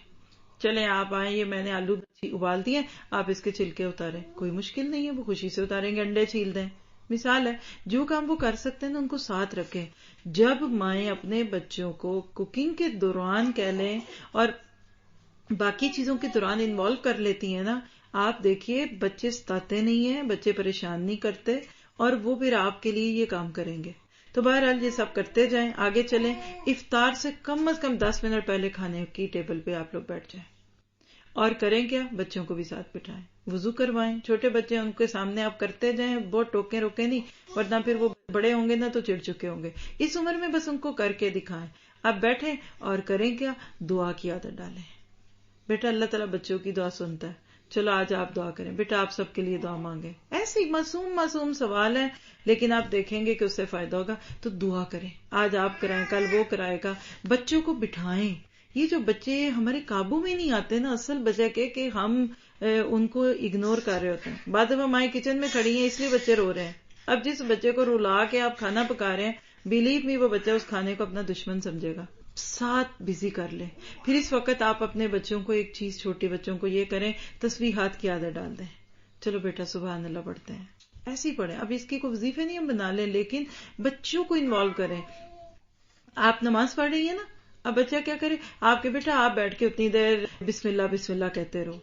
B: چلیں آپ آئیں، یہ میں نے آلو ابال دیے، آپ اس کے چھلکے اتاریں، کوئی مشکل نہیں ہے، وہ خوشی سے اتاریں گے. انڈے چھیل دیں، مثال ہے. جو کام وہ کر سکتے ہیں نا ان کو ساتھ رکھیں. جب مائیں اپنے بچوں کو کوکنگ کے دوران کہہ لیں اور باقی چیزوں کے دوران انوالو کر لیتی ہیں نا، آپ دیکھیے بچے ستاتے نہیں ہیں، بچے پریشان نہیں کرتے، اور وہ پھر آپ کے لیے یہ کام کریں گے. تو بہرحال یہ سب کرتے جائیں، آگے چلیں. افطار سے کم از کم 10 منٹ پہلے کھانے کی ٹیبل پہ آپ لوگ بیٹھ جائیں. اور کریں کیا، بچوں کو بھی ساتھ بٹھائیں، وضو کروائیں. چھوٹے بچے ان کے سامنے آپ کرتے جائیں، بہت ٹوکے روکے نہیں، ورنہ پھر وہ بڑے ہوں گے نا تو چڑ چکے ہوں گے. اس عمر میں بس ان کو کر کے دکھائیں. آپ بیٹھیں اور کریں کیا، دعا کی عادت ڈالیں. بیٹا اللہ تعالیٰ بچوں کی دعا سنتا ہے، چلو آج آپ دعا کریں. بیٹا آپ سب کے لیے دعا مانگیں. ایسے معصوم سوال ہیں، لیکن آپ دیکھیں گے کہ اس سے فائدہ ہوگا. تو دعا کریں، آج آپ کرائیں، کل وہ کرائے گا. بچوں کو بٹھائیں. یہ جو بچے ہمارے قابو میں نہیں آتے نا، اصل وجہ کہ ہم ان کو اگنور کر رہے ہوتے ہیں. بعد دفعہ مائیں کچن میں کھڑی ہیں اس لیے بچے رو رہے ہیں. اب جس بچے کو رلا کے آپ کھانا پکا رہے ہیں، بلیو می وہ بچہ اس کھانے کو اپنا دشمن سمجھے گا. ساتھ بزی کر لیں. پھر اس وقت آپ اپنے بچوں کو ایک چیز، چھوٹے بچوں کو یہ کریں، تسبیحات کی عادت ڈال دیں. چلو بیٹا سبحان اللہ پڑھتے ہیں، ایسے ہی پڑھیں. اب اس کی کوئی وظیفے نہیں ہم بنا لیں، لیکن بچوں کو انوالو کریں. آپ نماز پڑھ رہی ہیں نا، اب بچہ کیا کرے، آپ کے بیٹا آپ بیٹھ کے اتنی دیر بسم اللہ کہتے رہو.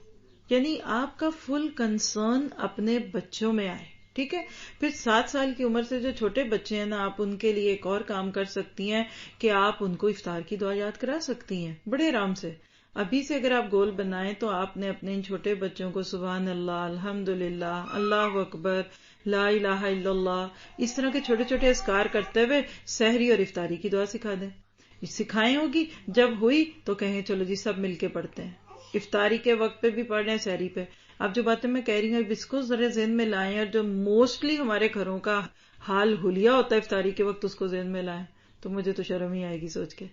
B: یعنی آپ کا فل کنسرن اپنے بچوں میں آئے. ٹھیک ہے. پھر 7 سال کی عمر سے جو چھوٹے بچے ہیں نا، آپ ان کے لیے ایک اور کام کر سکتی ہیں کہ آپ ان کو افطار کی دعا یاد کرا سکتی ہیں بڑے آرام سے. ابھی سے اگر آپ گول بنائیں تو آپ نے اپنے ان چھوٹے بچوں کو سبحان اللہ، الحمدللہ، اللہ اکبر، لا الہ الا اللہ، اس طرح کے چھوٹے چھوٹے اذکار کرتے ہوئے سحری اور افطاری کی دعا سکھا دیں. سکھائیں ہوگی، جب ہوئی تو کہیں چلو جی سب مل کے پڑھتے ہیں. افطاری کے وقت پہ بھی پڑھ رہے ہیں، سحری پہ. اب جو باتیں میں کہہ رہی ہوں اس کو ذرا ذہن میں لائیں، اور جو موسٹلی ہمارے گھروں کا حال حلیہ ہوتا ہے افطاری کے وقت اس کو ذہن میں لائیں. تو مجھے تو شرم ہی آئے گی سوچ کے.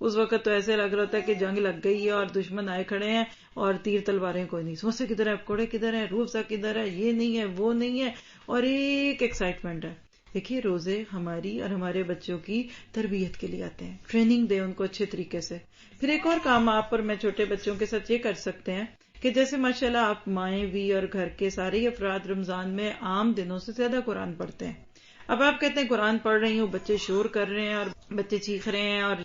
B: اس وقت تو ایسے لگ رہا ہوتا ہے کہ جنگ لگ گئی ہے اور دشمن آئے کھڑے ہیں اور تیر تلواریں کوئی نہیں. سموسے کدھر ہے، پکوڑے کدھر ہیں، روح افزا کدھر ہے، یہ نہیں ہے وہ نہیں ہے، اور ایک ایکسائٹمنٹ ہے. دیکھیے روزے ہماری اور ہمارے بچوں کی تربیت کے لیے آتے ہیں. ٹریننگ دیں ان کو اچھے طریقے سے. پھر ایک اور کام آپ اور میں چھوٹے بچوں کے ساتھ یہ کر سکتے ہیں کہ جیسے ماشاءاللہ آپ مائیں بھی اور گھر کے سارے افراد رمضان میں عام دنوں سے زیادہ قرآن پڑھتے ہیں. اب آپ کہتے ہیں قرآن پڑھ رہی ہوں، بچے شور کر رہے ہیں اور بچے چیخ رہے ہیں. اور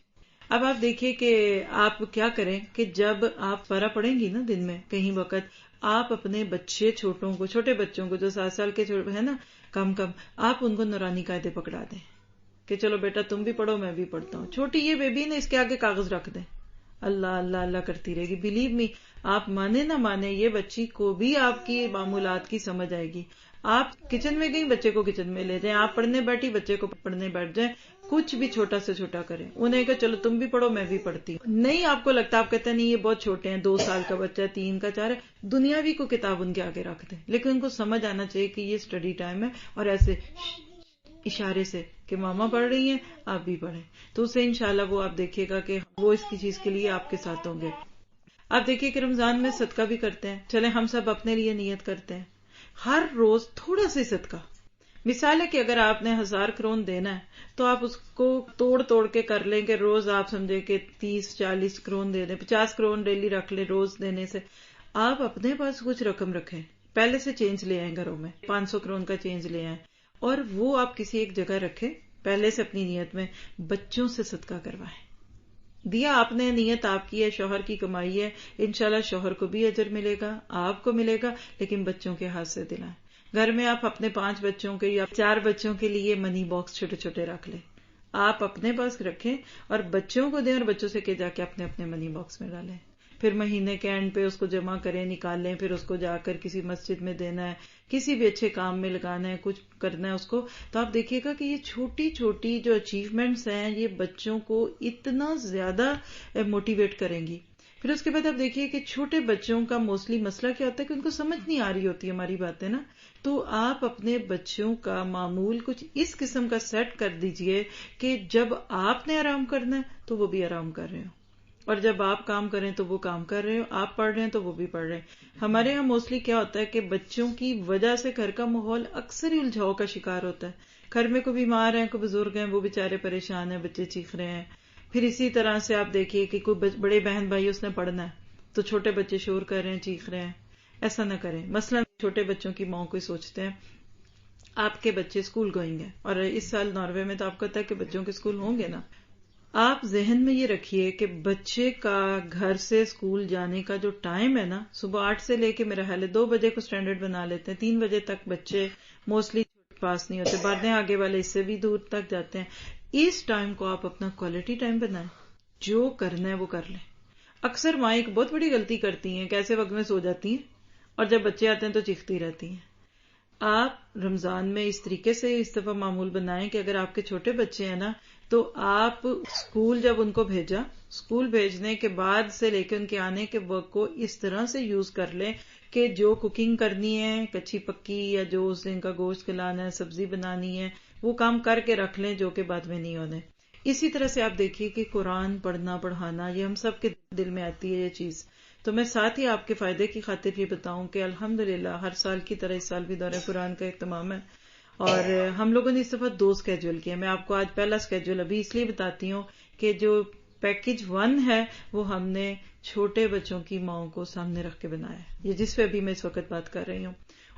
B: اب آپ دیکھیے کہ آپ کیا کریں کہ جب آپ پارہ پڑھیں گی نا دن میں کہیں وقت، آپ اپنے بچے چھوٹے بچوں کو جو 7 سال کے ہے نا کم آپ ان کو نورانی قاعدے پکڑا دیں کہ چلو بیٹا تم بھی پڑھو میں بھی پڑھتا ہوں. چھوٹی یہ بیبی نے اس کے آگے کاغذ رکھ دیں، اللہ اللہ اللہ کرتی رہے گی. بلیو می، آپ مانے نہ مانے یہ بچی کو بھی آپ کی معمولات کی سمجھ آئے گی. آپ کچن میں گئی، بچے کو کچن میں لے جائیں. آپ پڑھنے بیٹھی، بچے کو پڑھنے بیٹھ جائیں. کچھ بھی چھوٹا سے چھوٹا کریں. انہیں کہ چلو تم بھی پڑھو میں بھی پڑھتی ہوں. نہیں آپ کو لگتا، آپ کہتے ہیں نہیں یہ بہت چھوٹے ہیں، 2 سال کا بچہ ہے، 3 کا 4 ہے، دنیاوی کو کتاب ان کے آگے رکھ دیں. لیکن ان کو سمجھ آنا چاہیے کہ یہ اسٹڈی ٹائم ہے، اور ایسے اشارے سے کہ ماما پڑھ رہی ہیں آپ بھی پڑھیں. تو اسے انشاءاللہ وہ آپ دیکھیے گا کہ وہ اس کی چیز کے لیے آپ کے ساتھ ہوں گے. آپ دیکھیے کہ رمضان میں صدقہ بھی کرتے ہیں. چلیں ہم سب اپنے لیے نیت کرتے ہیں ہر روز تھوڑا سا صدقہ. مثال ہے کہ اگر آپ نے 1000 کرون دینا ہے تو آپ اس کو توڑ کے کر لیں کہ روز آپ سمجھے کہ 30-40 کرون دے دیں، 50 کرون ڈیلی رکھ لیں. روز دینے سے آپ اپنے پاس کچھ رقم رکھیں. پہلے سے چینج لے آئیں، گھروں میں 500 کرون کا چینج لے آئیں، اور وہ آپ کسی ایک جگہ رکھیں. پہلے سے اپنی نیت میں بچوں سے صدقہ کروائیں. دیا آپ نے، نیت آپ کی ہے، شوہر کی کمائی ہے، انشاءاللہ شوہر کو بھی اجر ملے گا، آپ کو ملے گا، لیکن بچوں کے ہاتھ سے دلائیں. گھر میں آپ اپنے 5 بچوں کے یا 4 بچوں کے لیے منی باکس چھوٹے چھوٹے رکھ لیں. آپ اپنے پاس رکھیں اور بچوں کو دیں اور بچوں سے کہ جا کے اپنے اپنے منی باکس میں ڈالیں. پھر مہینے کے اینڈ پہ اس کو جمع کریں، نکالیں، پھر اس کو جا کر کسی مسجد میں دینا ہے، کسی بھی اچھے کام میں لگانا ہے، کچھ کرنا ہے اس کو. تو آپ دیکھیے گا کہ یہ چھوٹی چھوٹی جو اچیومنٹس ہیں یہ بچوں کو اتنا زیادہ موٹیویٹ کریں گی. پھر اس کے بعد آپ دیکھیے کہ چھوٹے بچوں کا موسٹلی مسئلہ کیا ہوتا ہے کہ ان کو سمجھ نہیں آ رہی ہوتی ہماری باتیں نا. تو آپ اپنے بچوں کا معمول کچھ اس قسم کا سیٹ کر دیجئے کہ جب آپ نے آرام کرنا ہے تو وہ بھی آرام کر رہے ہوں، اور جب آپ کام کریں تو وہ کام کر رہے ہو، آپ پڑھ رہے ہیں تو وہ بھی پڑھ رہے ہیں. ہمارے یہاں موسٹلی کیا ہوتا ہے کہ بچوں کی وجہ سے گھر کا ماحول اکثر ہی الجھاؤ کا شکار ہوتا ہے. گھر میں کوئی بیمار ہیں، کوئی بزرگ ہیں، وہ بیچارے پریشان ہیں، بچے چیخ رہے ہیں. پھر اسی طرح سے آپ دیکھیے کہ کوئی بڑے بہن بھائی اس نے پڑھنا ہے تو چھوٹے بچے شور کر رہے ہیں، چیخ رہے ہیں. ایسا نہ کریں. مثلا چھوٹے بچوں کی ماں کو سوچتے ہیں آپ کے بچے اسکول گوئنگ ہیں، اور اس سال ناروے میں تو آپ کو پتا ہے کہ بچوں کے اسکول ہوں گے نا. آپ ذہن میں یہ رکھیے کہ بچے کا گھر سے اسکول جانے کا جو ٹائم ہے نا، صبح 8 سے لے کے میرا خیال ہے 2 بجے کو سٹینڈرڈ بنا لیتے ہیں، 3 بجے تک بچے موسٹلی پاس نہیں ہوتے، بعد میں آگے والے اس سے بھی دور تک جاتے ہیں. اس ٹائم کو آپ اپنا کوالٹی ٹائم بنائیں، جو کرنا ہے وہ کر لیں. اکثر مائیں ایک بہت بڑی غلطی کرتی ہیں کہ ایسے وقت میں سو جاتی ہیں اور جب بچے آتے ہیں تو چیختی رہتی ہیں. آپ رمضان میں اس طریقے سے اس دفعہ معمول بنائیں کہ اگر آپ کے چھوٹے بچے ہیں نا تو آپ اسکول جب ان کو بھیجا، اسکول بھیجنے کے بعد سے لے کے ان کے آنے کے وقت کو اس طرح سے یوز کر لیں کہ جو کوکنگ کرنی ہے کچی پکی یا جو اس دن کا گوشت کھلانا ہے، سبزی بنانی ہے، وہ کام کر کے رکھ لیں جو کہ بعد میں نہیں ہونے. اسی طرح سے آپ دیکھیے کہ قرآن پڑھنا پڑھانا یہ ہم سب کے دل میں آتی ہے یہ چیز. تو میں ساتھ ہی آپ کے فائدے کی خاطر یہ بتاؤں کہ الحمدللہ ہر سال کی طرح اس سال بھی دورہ قرآن کا اہتمام ہے، اور ہم لوگوں نے اس دفعہ 2 اسکیجول کیے. میں آپ کو آج پہلا اسکیجول ابھی اس لیے بتاتی ہوں کہ جو پیکج 1 ہے وہ ہم نے چھوٹے بچوں کی ماؤں کو سامنے رکھ کے بنایا ہے، یہ جس پہ ابھی میں اس وقت بات کر رہی ہوں.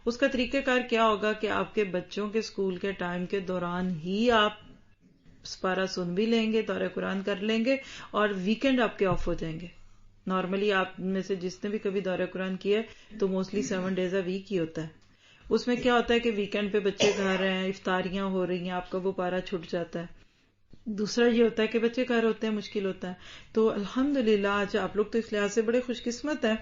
B: اس کا طریقہ کار کیا ہوگا کہ آپ کے بچوں کے اسکول کے ٹائم کے دوران ہی آپ سپارہ سن بھی لیں گے، دورہ قرآن کر لیں گے، اور ویکینڈ آپ کے آف ہو جائیں گے. نارملی آپ میں سے جس نے بھی کبھی دورہ قرآن کیا ہے تو موسٹلی 7 days a week ہی ہوتا ہے. اس میں کیا ہوتا ہے کہ ویکینڈ پہ بچے گھر ہیں، افطاریاں ہو رہی ہیں، آپ کا وہ پارا چھٹ جاتا ہے. دوسرا یہ ہوتا ہے کہ بچے گھر ہوتے ہیں، مشکل ہوتا ہے. تو الحمدللہ آج آپ لوگ تو اس لحاظ سے بڑے خوش قسمت ہیں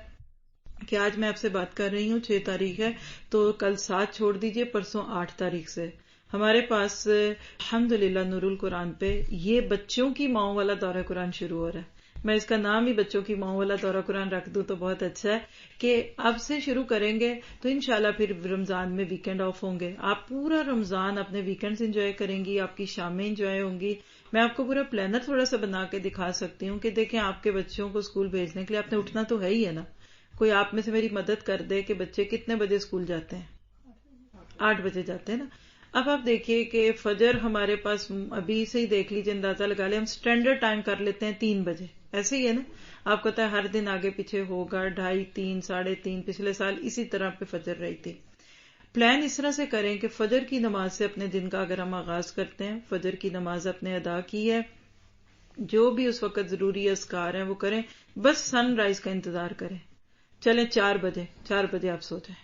B: کہ آج میں آپ سے بات کر رہی ہوں. 6 تاریخ ہے تو کل 7 چھوڑ دیجئے، پرسوں 8 تاریخ سے ہمارے پاس الحمدللہ نور القرآن پہ یہ بچوں کی ماؤں والا دورہ قرآن شروع ہو رہا ہے. میں اس کا نام ہی بچوں کی ماؤں والا دورہ قرآن رکھ دوں تو بہت اچھا ہے کہ اب سے شروع کریں گے تو انشاءاللہ پھر رمضان میں ویکینڈ آف ہوں گے. آپ پورا رمضان اپنے ویکینڈز انجوائے کریں گی، آپ کی شامیں انجوائے ہوں گی. میں آپ کو پورا پلانر تھوڑا سا بنا کے دکھا سکتی ہوں کہ دیکھیں آپ کے بچوں کو اسکول بھیجنے کے لیے آپ نے اٹھنا تو ہے ہی ہے نا. کوئی آپ میں سے میری مدد کر دے کہ بچے کتنے بجے اسکول جاتے ہیں؟ 8 بجے جاتے ہیں نا. اب آپ دیکھیے کہ فجر ہمارے پاس ابھی سے ہی دیکھ لیجیے، اندازہ لگا لیں، ہم سٹینڈرڈ ٹائم کر لیتے ہیں 3 بجے. ایسے ہی ہے نا، آپ کو پتا ہے ہر دن آگے پیچھے ہوگا، 2:30 3 3:30. پچھلے سال اسی طرح پہ فجر رہی تھی. پلان اس طرح سے کریں کہ فجر کی نماز سے اپنے دن کا اگر ہم آغاز کرتے ہیں، فجر کی نماز اپنے ادا کی ہے، جو بھی اس وقت ضروری اذکار ہیں وہ کریں، بس سن رائز کا انتظار کریں. چلیں 4 بجے آپ سو جائیں.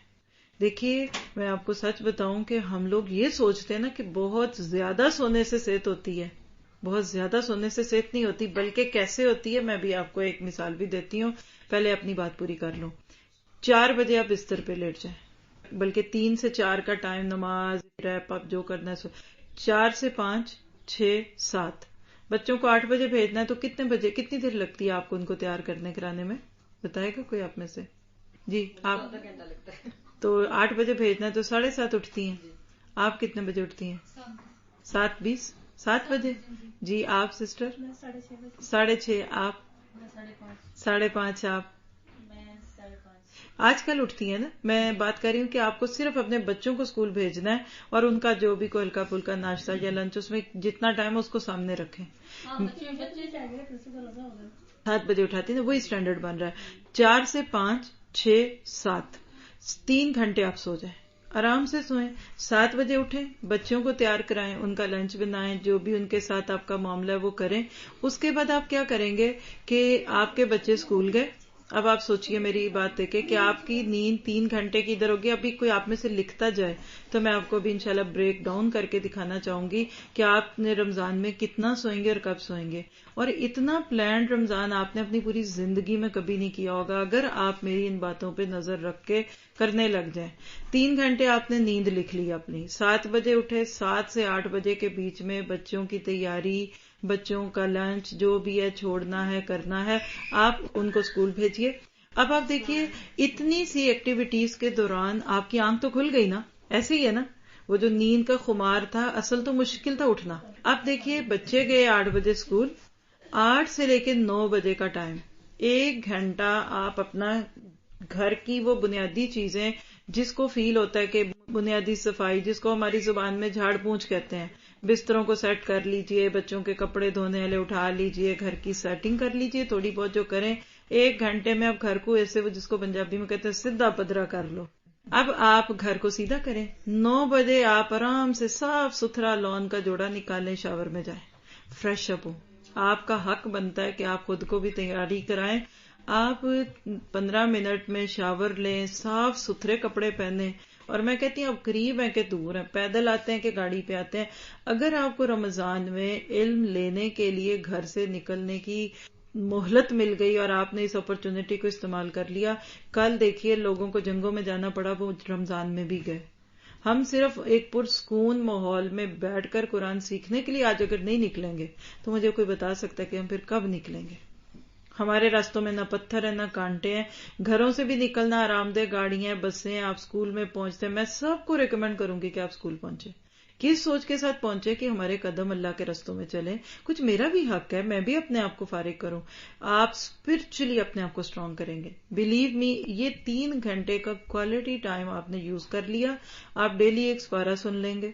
B: دیکھیے میں آپ کو سچ بتاؤں کہ ہم لوگ یہ سوچتے ہیں نا کہ بہت زیادہ سونے سے صحت ہوتی ہے. بہت زیادہ سونے سے صحت نہیں ہوتی، بلکہ کیسے ہوتی ہے میں بھی آپ کو ایک مثال بھی دیتی ہوں. پہلے اپنی بات پوری کر لوں. 4 بجے آپ بستر پہ لیٹ جائیں، بلکہ 3 سے 4 کا ٹائم، نماز ریپ اپ جو کرنا ہے 4 سے 5 6 7. بچوں کو 8 بجے بھیجنا ہے تو کتنی دیر لگتی ہے آپ کو ان کو تیار کرنے کرانے میں؟ بتائے گا کوئی آپ میں سے؟ جی آپ تو 8 بجے بھیجنا ہے تو 7:30 اٹھتی ہیں. آپ کتنے بجے اٹھتی ہیں؟ 7:20 7 بجے. جی آپ سسٹر؟ 6:30. آپ 5:30. آپ آج کل اٹھتی ہیں نا. میں بات کر رہی ہوں کہ آپ کو صرف اپنے بچوں کو اسکول بھیجنا ہے اور ان کا جو بھی کوئی ہلکا پھلکا ناشتہ یا لنچ، اس میں جتنا ٹائم ہے اس کو سامنے رکھیں. 7 بجے اٹھاتی ہیں، وہی اسٹینڈرڈ بن رہا ہے. 4 سے 5 6 7 3 گھنٹے آپ سو جائیں. آرام سے سوئیں. 7 بجے اٹھیں, بچوں کو تیار کرائیں, ان کا لنچ بنائیں, جو بھی ان کے ساتھ آپ کا معاملہ ہے وہ کریں. اس کے بعد آپ کیا کریں گے کہ آپ کے بچے اسکول گئے. اب آپ سوچئے میری بات دیکھیں کہ آپ کی نیند 3 گھنٹے کی ادھر ہوگی. ابھی کوئی آپ میں سے لکھتا جائے تو میں آپ کو بھی انشاءاللہ بریک ڈاؤن کر کے دکھانا چاہوں گی کہ آپ نے رمضان میں کتنا سوئیں گے اور کب سوئیں گے. اور اتنا پلانڈ رمضان آپ نے اپنی پوری زندگی میں کبھی نہیں کیا ہوگا اگر آپ میری ان باتوں پہ نظر رکھ کے کرنے لگ جائیں. 3 گھنٹے آپ نے نیند لکھ لی اپنی. 7 بجے اٹھے, 7 سے 8 بجے کے بیچ میں بچوں کی تیاری, بچوں کا لنچ جو بھی ہے چھوڑنا ہے کرنا ہے, آپ ان کو اسکول بھیجیے. اب آپ دیکھیے اتنی سی ایکٹیویٹیز کے دوران آپ کی آنکھ تو کھل گئی نا. ایسے ہی ہے نا, وہ جو نیند کا خمار تھا اصل تو مشکل تھا اٹھنا. اب دیکھیے بچے گئے 8 بجے اسکول, 8 سے لے کے 9 بجے کا ٹائم, 1 گھنٹہ آپ اپنا گھر کی وہ بنیادی چیزیں جس کو فیل ہوتا ہے کہ بنیادی صفائی, جس کو ہماری زبان میں جھاڑ پونچھ کہتے ہیں, بستروں کو سیٹ کر لیجئے, بچوں کے کپڑے دھونے والے اٹھا لیجئے, گھر کی سیٹنگ کر لیجئے تھوڑی بہت جو کریں. 1 گھنٹے میں اب گھر کو ایسے جس کو پنجابی میں کہتے ہیں سدھا پدرا کر لو. اب آپ گھر کو سیدھا کریں. 9 بجے آپ آرام سے صاف ستھرا لون کا جوڑا نکالیں, شاور میں جائیں, فریش اپ ہو. آپ کا حق بنتا ہے کہ آپ خود کو بھی تیاری کرائیں. آپ 15 منٹ میں شاور لیں, صاف ستھرے کپڑے پہنیں. اور میں کہتی ہوں اب قریب ہیں کہ دور ہیں, پیدل آتے ہیں کہ گاڑی پہ آتے ہیں. اگر آپ کو رمضان میں علم لینے کے لیے گھر سے نکلنے کی مہلت مل گئی اور آپ نے اس اپرچونٹی کو استعمال کر لیا, کل دیکھیے لوگوں کو جنگوں میں جانا پڑا وہ رمضان میں بھی گئے. ہم صرف ایک پرسکون ماحول میں بیٹھ کر قرآن سیکھنے کے لیے آج اگر نہیں نکلیں گے تو مجھے کوئی بتا سکتا ہے کہ ہم پھر کب نکلیں گے. ہمارے راستوں میں نہ پتھر ہیں نہ کانٹے ہیں. گھروں سے بھی نکلنا آرام دہ گاڑیاں, بسیں, آپ اسکول میں پہنچتے ہیں. میں سب کو ریکمینڈ کروں گی کہ آپ اسکول پہنچیں. کس سوچ کے ساتھ پہنچے کہ ہمارے قدم اللہ کے رستوں میں چلیں. کچھ میرا بھی حق ہے, میں بھی اپنے آپ کو فارغ کروں. آپ اسپرچولی اپنے آپ کو اسٹرانگ کریں گے. بلیو می, یہ 3 گھنٹے کا کوالٹی ٹائم آپ نے یوز کر لیا. آپ ڈیلی 1 سپارہ سن لیں گے,